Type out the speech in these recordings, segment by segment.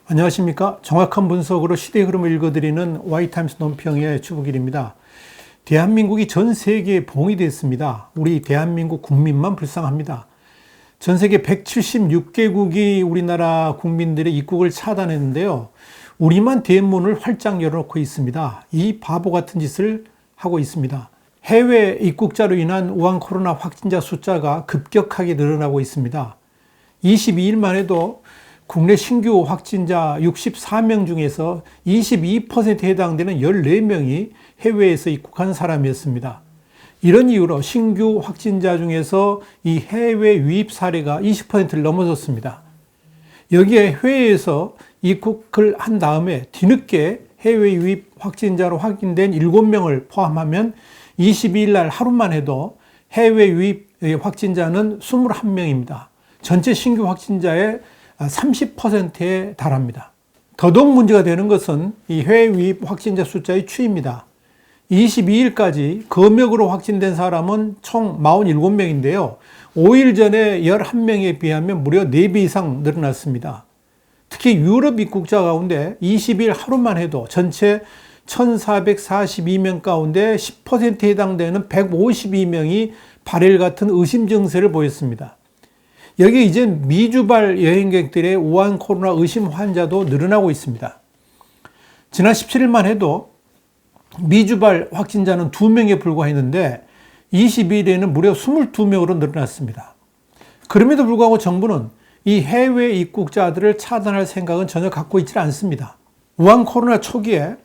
안녕하십니까. 정확한 분석으로 시대 흐름을 읽어드리는 와이타임스 논평의 주부길입니다. 대한민국이 전 세계에 봉이 됐습니다. 우리 대한민국 국민만 불쌍합니다. 전 세계 176개국이 우리나라 국민들의 입국을 차단했는데요. 우리만 대문을 활짝 열어놓고 있습니다. 이 바보 같은 짓을 하고 있습니다. 해외 입국자로 인한 우한 코로나 확진자 숫자가 급격하게 늘어나고 있습니다. 22일만 해도 국내 신규 확진자 64명 중에서 22%에 해당되는 14명이 해외에서 입국한 사람이었습니다. 이런 이유로 신규 확진자 중에서 이 해외 유입 사례가 20%를 넘어섰습니다. 여기에 해외에서 입국을 한 다음에 뒤늦게 해외 유입 확진자로 확인된 7명을 포함하면 22일 날 하루만 해도 해외 유입 확진자는 21명입니다. 전체 신규 확진자의 30%에 달합니다. 더더욱 문제가 되는 것은 이 해외 유입 확진자 숫자의 추이입니다. 22일까지 검역으로 확진된 사람은 총 47명인데요. 5일 전에 11명에 비하면 무려 4배 이상 늘어났습니다. 특히 유럽 입국자 가운데 20일 하루만 해도 전체 1,442명 가운데 10%에 해당되는 152명이 발열 같은 의심 증세를 보였습니다. 여기 이제 미주발 여행객들의 우한 코로나 의심 환자도 늘어나고 있습니다. 지난 17일만 해도 미주발 확진자는 2명에 불과했는데 22일에는 무려 22명으로 늘어났습니다. 그럼에도 불구하고 정부는 이 해외 입국자들을 차단할 생각은 전혀 갖고 있지 않습니다. 우한 코로나 초기에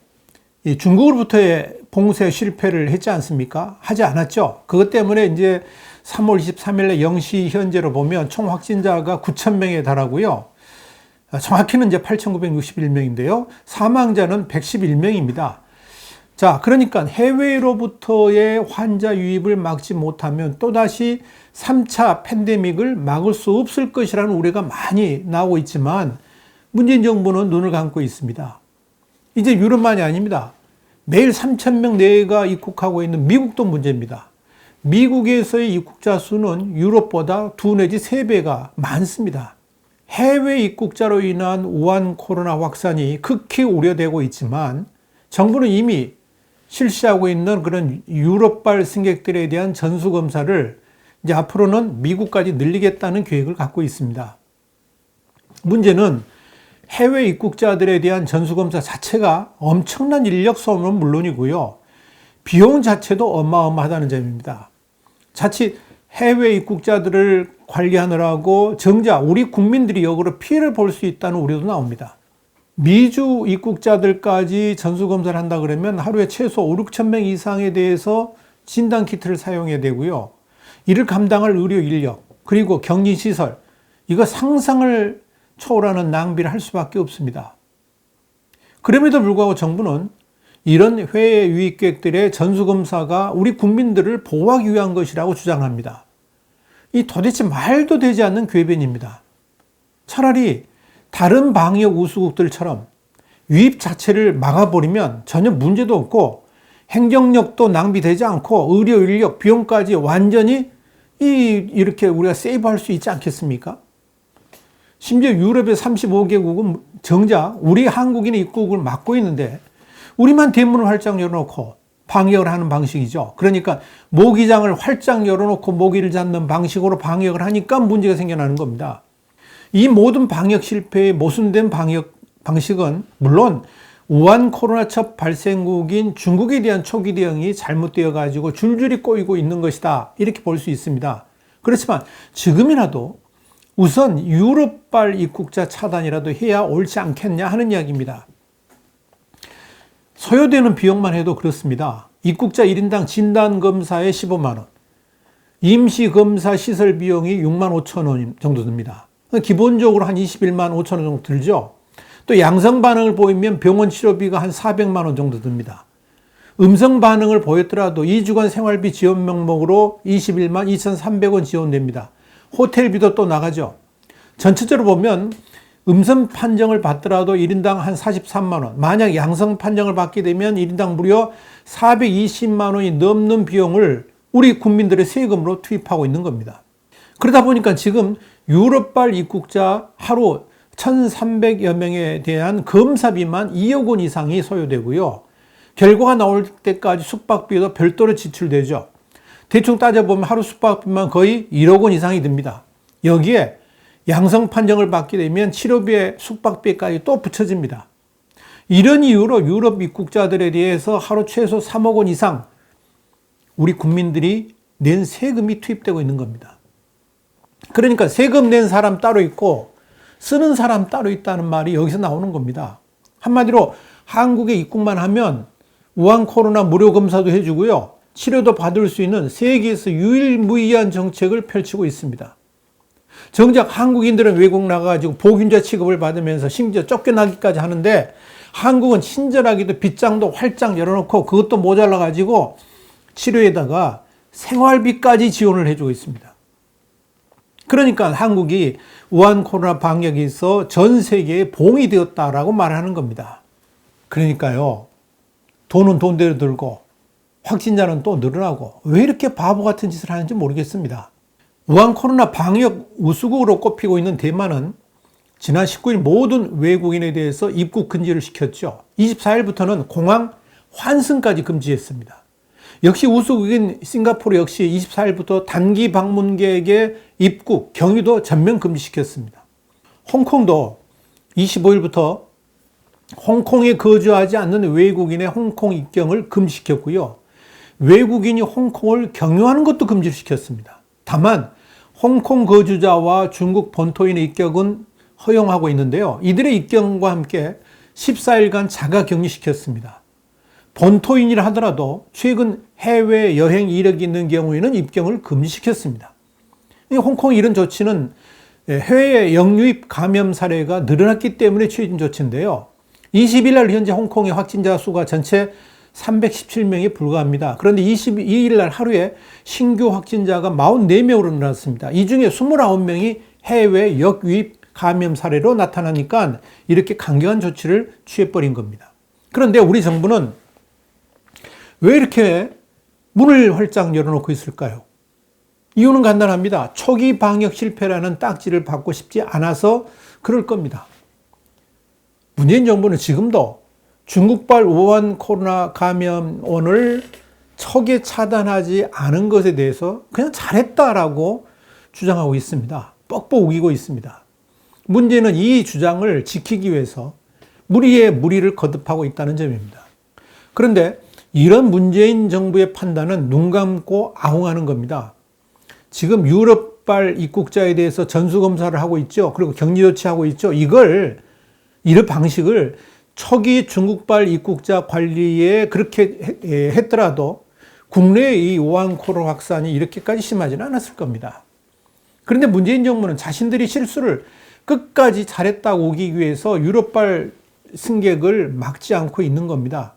중국으로부터의 봉쇄 실패를 했지 않습니까? 하지 않았죠. 그것 때문에 이제 3월 23일에 0시 현재로 보면 총 확진자가 9,000명에 달하고요. 정확히는 이제 8,961명인데요. 사망자는 111명입니다. 자, 그러니까 해외로부터의 환자 유입을 막지 못하면 또다시 3차 팬데믹을 막을 수 없을 것이라는 우려가 많이 나오고 있지만 문재인 정부는 눈을 감고 있습니다. 이제 유럽만이 아닙니다. 매일 3,000명 내외가 입국하고 있는 미국도 문제입니다. 미국에서의 입국자 수는 유럽보다 2 내지 3배가 많습니다. 해외 입국자로 인한 우한 코로나 확산이 극히 우려되고 있지만 정부는 이미 실시하고 있는 그런 유럽발 승객들에 대한 전수검사를 이제 앞으로는 미국까지 늘리겠다는 계획을 갖고 있습니다. 문제는 해외 입국자들에 대한 전수검사 자체가 엄청난 인력 소모는 물론이고요. 비용 자체도 어마어마하다는 점입니다. 자칫 해외 입국자들을 관리하느라고 정작 우리 국민들이 역으로 피해를 볼 수 있다는 우려도 나옵니다. 미주 입국자들까지 전수검사를 한다 그러면 하루에 최소 5, 6천 명 이상에 대해서 진단키트를 사용해야 되고요. 이를 감당할 의료 인력, 그리고 격리시설, 이거 상상을 초월하는 낭비를 할 수밖에 없습니다. 그럼에도 불구하고 정부는 이런 해외 유입객들의 전수검사가 우리 국민들을 보호하기 위한 것이라고 주장합니다. 이 도대체 말도 되지 않는 궤변입니다. 차라리 다른 방역 우수국들처럼 유입 자체를 막아버리면 전혀 문제도 없고 행정력도 낭비되지 않고 의료 인력, 비용까지 완전히 이렇게 우리가 세이브할 수 있지 않겠습니까? 심지어 유럽의 35개국은 정작 우리 한국인의 입국을 막고 있는데 우리만 대문을 활짝 열어놓고 방역을 하는 방식이죠. 그러니까 모기장을 활짝 열어놓고 모기를 잡는 방식으로 방역을 하니까 문제가 생겨나는 겁니다. 이 모든 방역 실패의 모순된 방역 방식은 물론 우한 코로나 첫 발생국인 중국에 대한 초기 대응이 잘못되어 가지고 줄줄이 꼬이고 있는 것이다. 이렇게 볼 수 있습니다. 그렇지만 지금이라도 우선 유럽발 입국자 차단이라도 해야 옳지 않겠냐 하는 이야기입니다. 소요되는 비용만 해도 그렇습니다. 입국자 1인당 진단검사에 15만 원, 임시검사 시설 비용이 6만 5천 원 정도 듭니다. 기본적으로 한 21만 5천 원 정도 들죠. 또 양성 반응을 보이면 병원 치료비가 한 400만 원 정도 듭니다. 음성 반응을 보였더라도 2주간 생활비 지원 명목으로 21만 2,300원 지원됩니다. 호텔비도 또 나가죠. 전체적으로 보면 음성 판정을 받더라도 1인당 한 43만 원, 만약 양성 판정을 받게 되면 1인당 무려 420만 원이 넘는 비용을 우리 국민들의 세금으로 투입하고 있는 겁니다. 그러다 보니까 지금 유럽발 입국자 하루 1,300여 명에 대한 검사비만 2억 원 이상이 소요되고요. 결과가 나올 때까지 숙박비도 별도로 지출되죠. 대충 따져보면 하루 숙박비만 거의 1억 원 이상이 듭니다. 여기에 양성 판정을 받게 되면 치료비에 숙박비까지 또 붙여집니다. 이런 이유로 유럽 입국자들에 대해서 하루 최소 3억 원 이상 우리 국민들이 낸 세금이 투입되고 있는 겁니다. 그러니까 세금 낸 사람 따로 있고 쓰는 사람 따로 있다는 말이 여기서 나오는 겁니다. 한마디로 한국에 입국만 하면 우한 코로나 무료 검사도 해주고요. 치료도 받을 수 있는 세계에서 유일무이한 정책을 펼치고 있습니다. 정작 한국인들은 외국 나가가지고 보균자 취급을 받으면서 심지어 쫓겨나기까지 하는데 한국은 친절하게도 빗장도 활짝 열어놓고 그것도 모자라가지고 치료에다가 생활비까지 지원을 해주고 있습니다. 그러니까 한국이 우한 코로나 방역에서 전 세계에 봉이 되었다라고 말하는 겁니다. 그러니까요, 돈은 돈대로 들고 확진자는 또 늘어나고 왜 이렇게 바보 같은 짓을 하는지 모르겠습니다. 우한 코로나 방역 우수국으로 꼽히고 있는 대만은 지난 19일 모든 외국인에 대해서 입국 금지를 시켰죠. 24일부터는 공항 환승까지 금지했습니다. 역시 우수국인 싱가포르 역시 24일부터 단기 방문객의 입국, 경유도 전면 금지시켰습니다. 홍콩도 25일부터 홍콩에 거주하지 않는 외국인의 홍콩 입경을 금지시켰고요. 외국인이 홍콩을 경유하는 것도 금지시켰습니다. 다만 홍콩 거주자와 중국 본토인의 입경은 허용하고 있는데요. 이들의 입경과 함께 14일간 자가 격리시켰습니다. 본토인이라 하더라도 최근 해외 여행 이력이 있는 경우에는 입경을 금지시켰습니다. 홍콩 이런 조치는 해외 역유입 감염 사례가 늘어났기 때문에 취해진 조치인데요. 20일 날 현재 홍콩의 확진자 수가 전체 317명에 불과합니다. 그런데 22일 날 하루에 신규 확진자가 44명으로 늘었습니다. 이 중에 29명이 해외 역유입 감염 사례로 나타나니까 이렇게 강경한 조치를 취해버린 겁니다. 그런데 우리 정부는 왜 이렇게 문을 활짝 열어놓고 있을까요? 이유는 간단합니다. 초기 방역 실패라는 딱지를 받고 싶지 않아서 그럴 겁니다. 문재인 정부는 지금도 중국발 우한 코로나 감염원을 초기에 차단하지 않은 것에 대해서 그냥 잘했다라고 주장하고 있습니다. 뻑뻑 우기고 있습니다. 문제는 이 주장을 지키기 위해서 무리에 무리를 거듭하고 있다는 점입니다. 그런데 이런 문재인 정부의 판단은 눈 감고 아웅하는 겁니다. 지금 유럽발 입국자에 대해서 전수검사를 하고 있죠. 그리고 격리 조치하고 있죠. 이런 방식을 초기 중국발 입국자 관리에 그렇게 했더라도 국내의 이 우한 코로나 확산이 이렇게까지 심하지는 않았을 겁니다. 그런데 문재인 정부는 자신들이 실수를 끝까지 잘했다고 오기 위해서 유럽발 승객을 막지 않고 있는 겁니다.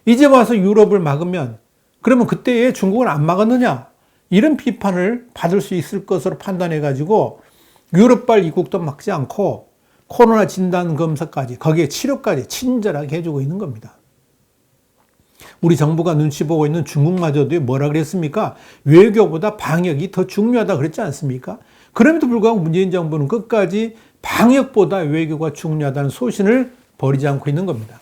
이제 와서 유럽을 막으면 그러면 그때에 중국은 안 막았느냐? 이런 비판을 받을 수 있을 것으로 판단해가지고 유럽발 입국도 막지 않고 코로나 진단 검사까지 거기에 치료까지 친절하게 해주고 있는 겁니다. 우리 정부가 눈치 보고 있는 중국마저도 뭐라 그랬습니까? 외교보다 방역이 더 중요하다 그랬지 않습니까? 그럼에도 불구하고 문재인 정부는 끝까지 방역보다 외교가 중요하다는 소신을 버리지 않고 있는 겁니다.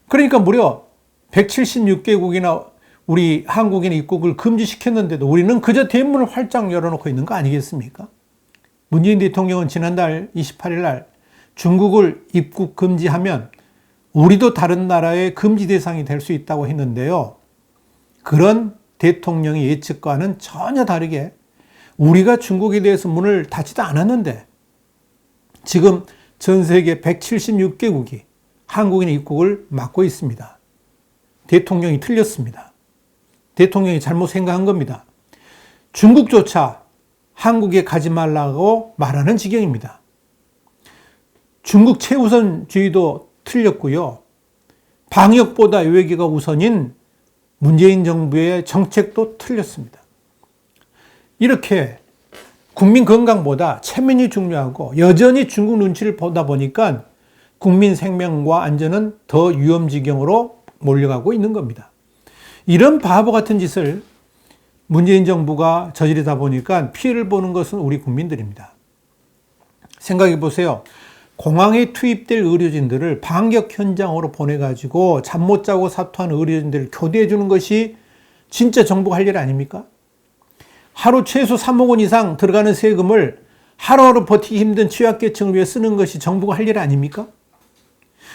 그러니까 무려 176개국이나 우리 한국인 입국을 금지시켰는데도 우리는 그저 대문을 활짝 열어놓고 있는 거 아니겠습니까? 문재인 대통령은 지난달 28일 날 중국을 입국 금지하면 우리도 다른 나라의 금지 대상이 될 수 있다고 했는데요. 그런 대통령의 예측과는 전혀 다르게 우리가 중국에 대해서 문을 닫지도 않았는데 지금 전 세계 176개국이 한국인 입국을 막고 있습니다. 대통령이 틀렸습니다. 대통령이 잘못 생각한 겁니다. 중국조차 한국에 가지 말라고 말하는 지경입니다. 중국 최우선주의도 틀렸고요. 방역보다 외교가 우선인 문재인 정부의 정책도 틀렸습니다. 이렇게 국민 건강보다 체면이 중요하고 여전히 중국 눈치를 보다 보니까 국민 생명과 안전은 더 위험지경으로 몰려가고 있는 겁니다. 이런 바보 같은 짓을 문재인 정부가 저지르다 보니까 피해를 보는 것은 우리 국민들입니다. 생각해 보세요. 공항에 투입될 의료진들을 방역 현장으로 보내가지고 잠 못 자고 사투하는 의료진들을 교대해 주는 것이 진짜 정부가 할 일 아닙니까? 하루 최소 3억 원 이상 들어가는 세금을 하루하루 버티기 힘든 취약계층을 위해 쓰는 것이 정부가 할 일 아닙니까?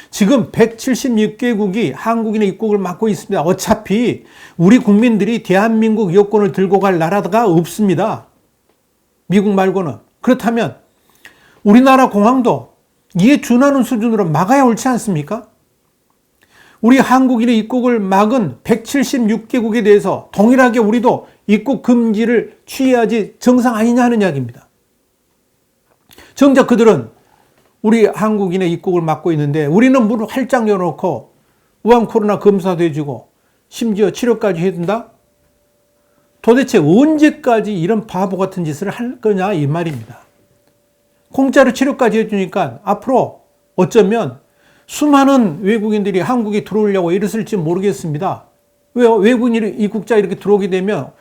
지금 176개국이 한국인의 입국을 막고 있습니다. 어차피 우리 국민들이 대한민국 여권을 들고 갈 나라가 없습니다. 미국 말고는. 그렇다면 우리나라 공항도 이에 준하는 수준으로 막아야 옳지 않습니까? 우리 한국인의 입국을 막은 176개국에 대해서 동일하게 우리도 입국 금지를 취해야지 정상 아니냐 하는 이야기입니다. 정작 그들은 우리 한국인의 입국을 막고 있는데 우리는 문을 활짝 열어놓고 우한 코로나 검사도 해주고 심지어 치료까지 해준다? 도대체 언제까지 이런 바보 같은 짓을 할 거냐 이 말입니다. 공짜로 치료까지 해주니까 앞으로 어쩌면 수많은 외국인들이 한국에 들어오려고 이랬을지 모르겠습니다. 왜요? 외국인 입국자 이렇게 들어오게 되면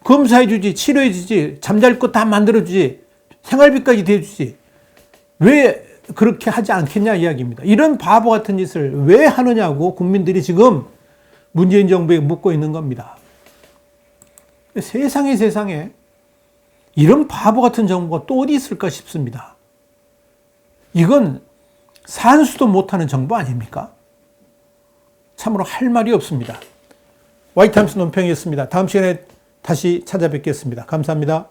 검사해주지, 치료해주지, 잠잘 것 다 만들어주지, 생활비까지 대주지. 왜 그렇게 하지 않겠냐 이야기입니다. 이런 바보 같은 짓을 왜 하느냐고 국민들이 지금 문재인 정부에 묻고 있는 겁니다. 세상에 이런 바보 같은 정부가 또 어디 있을까 싶습니다. 이건 산수도 못하는 정부 아닙니까? 참으로 할 말이 없습니다. 와이타임스 논평이었습니다. 다음 시간에 다시 찾아뵙겠습니다. 감사합니다.